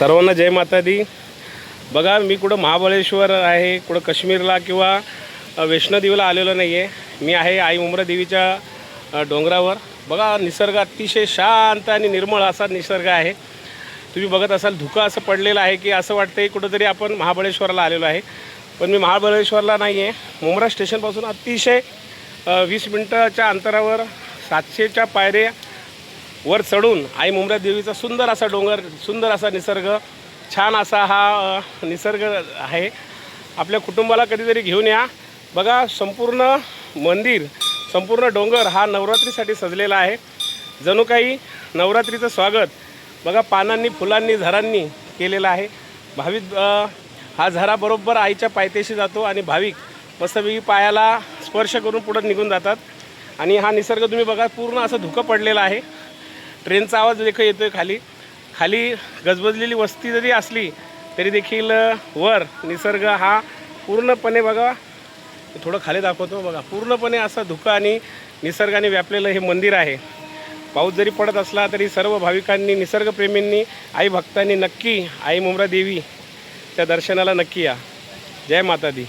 सर्वांना जय माता दी। बघा, मी कुठं महाबळेश्वर आहे, कुठं काश्मीरला किंवा वैष्णोदेवीला आलेलो नाही आहे। मी आहे आई मुंब्रा देवीच्या डोंगरावर। बघा, निसर्ग अतिशय शांत आणि निर्मळ असा निसर्ग आहे। तुम्ही बघत असाल धुकं असं पडलेलं आहे की असं वाटतंय कुठंतरी आपण महाबळेश्वरला आलेलो आहे। पण मी महाबळेश्वरला नाही आहे, मुंब्रा स्टेशनपासून अतिशय 20 मिनटाच्या अंतरावर 700च्या पायऱ्या वर चढून आई मुंब्रा देवीचा सुंदर असा डोंगर, सुंदर असा निसर्ग, छान असा हा निसर्ग आहे। आपल्या कुटुंबाला कधीतरी घेऊन या। बघा, संपूर्ण मंदिर, संपूर्ण डोंगर हा नवरात्रीसाठी सजलेला आहे। जणू काही नवरात्रीचं स्वागत बघा पानांनी, फुलांनी, झाडांनी केलेलं आहे। भाविक हा झरा बरोबर आईच्या पायथ्याशी जातो आणि भाविक मस्तपैकी पायाला स्पर्श करून पुढे निघून जातात। आणि हा निसर्ग तुम्ही बघा, पूर्ण असं धुकं पडलेलं आहे। ट्रेनचा आवाज देखील येतोय खाली। खाली गजबजलेली वस्ती जरी असली तरी देखील वर निसर्ग हा पूर्णपणे बघा, थोडं खाली दाखवतो बघा, पूर्णपणे असा धुकं आणि निसर्गाने व्यापलेलं हे मंदिर आहे। पाऊस जरी पडत असला तरी सर्व भाविकांनी, निसर्गप्रेमींनी, आई भक्तांनी नक्की आई मुंब्रा देवीच्या दर्शनाला नक्की या। जय माता दी।